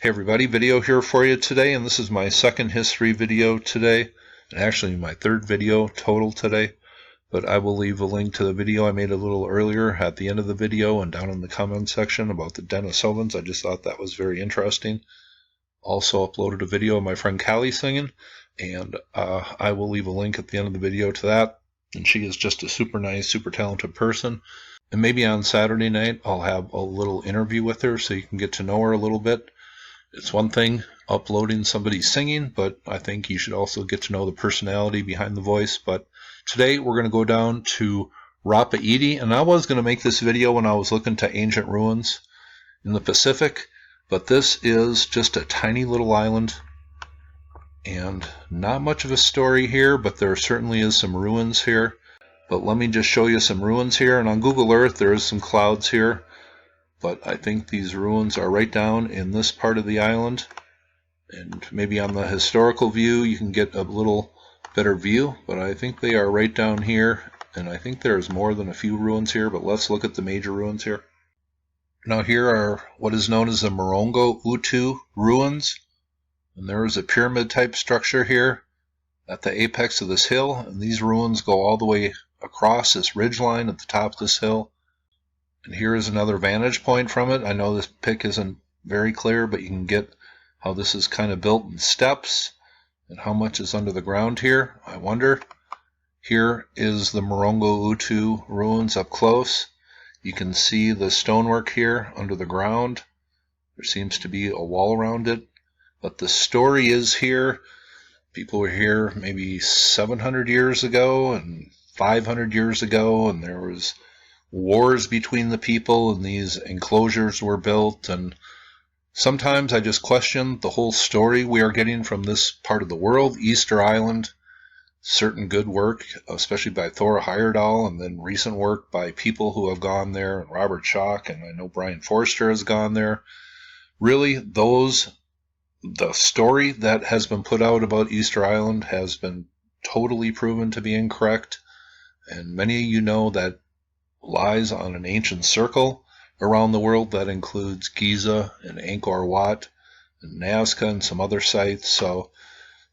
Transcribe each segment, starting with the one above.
Hey everybody, video here for you today, and this is my second history video today, and actually my third video total today, but I will leave a link to the video I made a little earlier at the end of the video and down in the comment section about the Denisovans. I just thought that was very interesting. Also uploaded a video of my friend Callie singing, and I will leave a link at the end of the video to that, and she is just a super nice, super talented person. And maybe on Saturday night I'll have a little interview with her so you can get to know her a little bit. It's one thing uploading somebody singing, but I think you should also get to know the personality behind the voice. But today we're going to go down to Rapa Iti, and I was going to make this video when I was looking to ancient ruins in the Pacific, but this is just a tiny little island and not much of a story here, but there certainly is some ruins here. But let me just show you some ruins here, and on Google Earth there is some clouds here. But I think these ruins are right down in this part of the island, and maybe on the historical view you can get a little better view, but I think they are right down here, and I think there's more than a few ruins here, but let's look at the major ruins here. Now here are what is known as the Morongo Utu ruins, and there is a pyramid type structure here at the apex of this hill, and these ruins go all the way across this ridgeline at the top of this hill. And here is another vantage point from it. I know this pic isn't very clear, but you can get how this is kind of built in steps and how much is under the ground here. I wonder. Here is the Morongo Utu ruins up close. You can see the stonework here under the ground. There seems to be a wall around it. But the story is here. People were here maybe 700 years ago and 500 years ago, and there was wars between the people, and these enclosures were built, and sometimes I just question the whole story we are getting from this part of the world. Easter Island, certain good work, especially by Thor Heyerdahl, and then recent work by people who have gone there, and Robert Schock, and I know Brian Forster has gone there. Really, the story that has been put out about Easter Island has been totally proven to be incorrect, and many of you know that lies on an ancient circle around the world that includes Giza and Angkor Wat and Nazca and some other sites. So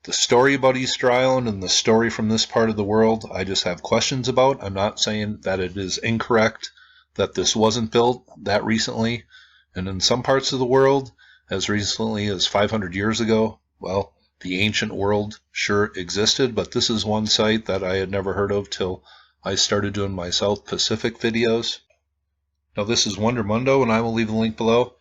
the story about Easter Island and the story from this part of the world, I just have questions about. I'm not saying that it is incorrect that this wasn't built that recently, and in some parts of the world as recently as 500 years ago, well, the ancient world sure existed, but this is one site that I had never heard of till I started doing my South Pacific videos. Now this is Wondermundo, and I will leave a link below.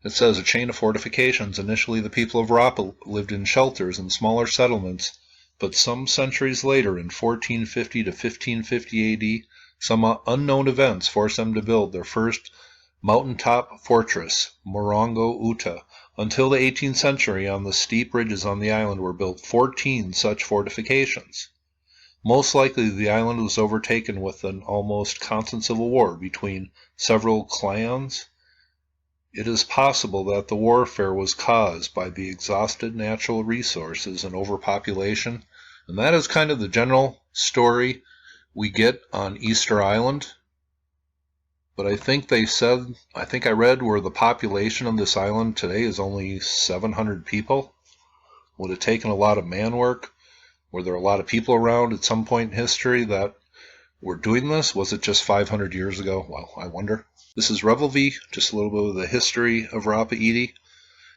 It says a chain of fortifications. Initially the people of Rapa lived in shelters and smaller settlements, but some centuries later, in 1450 to 1550 AD, some unknown events forced them to build their first mountaintop fortress, Morongo Uta. Until the 18th century, on the steep ridges on the island were built 14 such fortifications. Most likely the island was overtaken with an almost constant civil war between several clans. It is possible that the warfare was caused by the exhausted natural resources and overpopulation, and that is kind of the general story we get on Easter Island. But I think I read where the population of this island today is only 700 people. Would have taken a lot of man work. Were there a lot of people around at some point in history that were doing this? Was it just 500 years ago? Well, I wonder. This is Revel V, just a little bit of the history of Rapa Iti.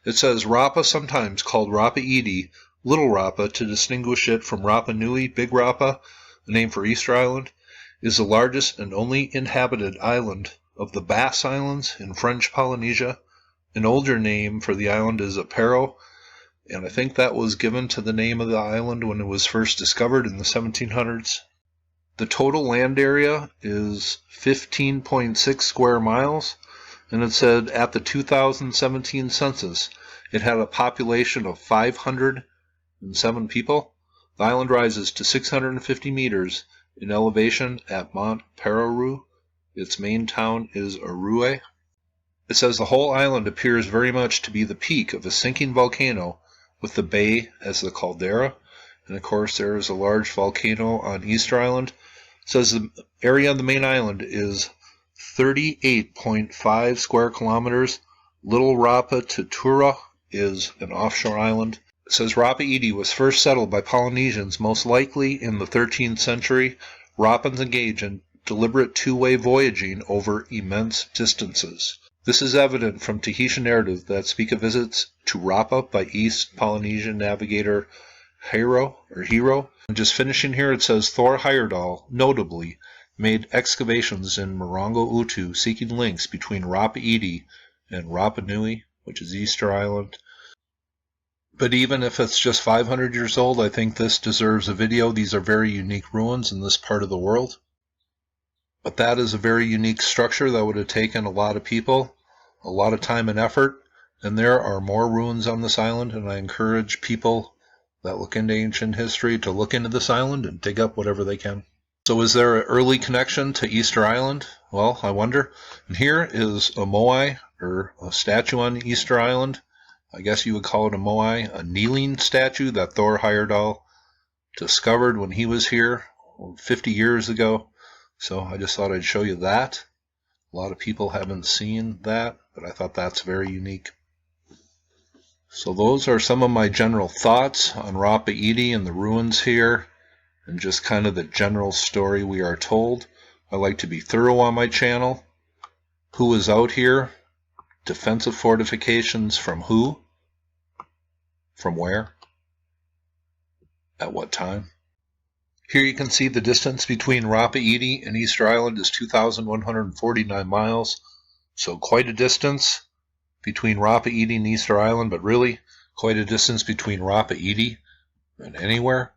It says, Rapa, sometimes called Rapa Iti, Little Rapa, to distinguish it from Rapa Nui, Big Rapa, the name for Easter Island, is the largest and only inhabited island of the Bass Islands in French Polynesia. An older name for the island is Aparo, and I think that was given to the name of the island when it was first discovered in the 1700s. The total land area is 15.6 square miles, and it said at the 2017 census it had a population of 507 people. The island rises to 650 meters in elevation at Mount Pararu. Its main town is Arue. It says the whole island appears very much to be the peak of a sinking volcano, with the bay as the caldera, and of course there is a large volcano on Easter Island. It says the area on the main island is 38.5 square kilometers. Little Rapa to Tura is an offshore island. It says Rapa Iti was first settled by Polynesians, most likely in the 13th century. Rapans engage in deliberate two-way voyaging over immense distances. This is evident from Tahitian narratives that speak of visits to Rapa by East Polynesian navigator Hero. And just finishing here, it says Thor Heyerdahl, notably, made excavations in Morongo Utu seeking links between Rapa Iti and Rapa Nui, which is Easter Island. But even if it's just 500 years old, I think this deserves a video. These are very unique ruins in this part of the world. But that is a very unique structure that would have taken a lot of people, a lot of time and effort. And there are more ruins on this island, and I encourage people that look into ancient history to look into this island and dig up whatever they can. So is there an early connection to Easter Island? Well, I wonder. And here is a moai, or a statue on Easter Island. I guess you would call it a moai, a kneeling statue that Thor Heyerdahl discovered when he was here 50 years ago. So I just thought I'd show you that. A lot of people haven't seen that, but I thought that's very unique. So those are some of my general thoughts on Rapa Iti and the ruins here, and just kind of the general story we are told. I like to be thorough on my channel. Who is out here? Defensive fortifications from who? From where? At what time? Here you can see the distance between Rapa Iti and Easter Island is 2,149 miles. So quite a distance between Rapa Iti and Easter Island, but really quite a distance between Rapa Iti and anywhere.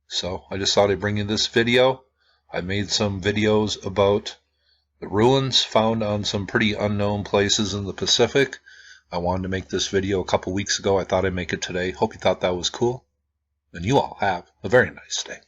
So I just thought I'd bring you this video. I made some videos about the ruins found on some pretty unknown places in the Pacific. I wanted to make this video a couple weeks ago. I thought I'd make it today. Hope you thought that was cool. And you all have a very nice day.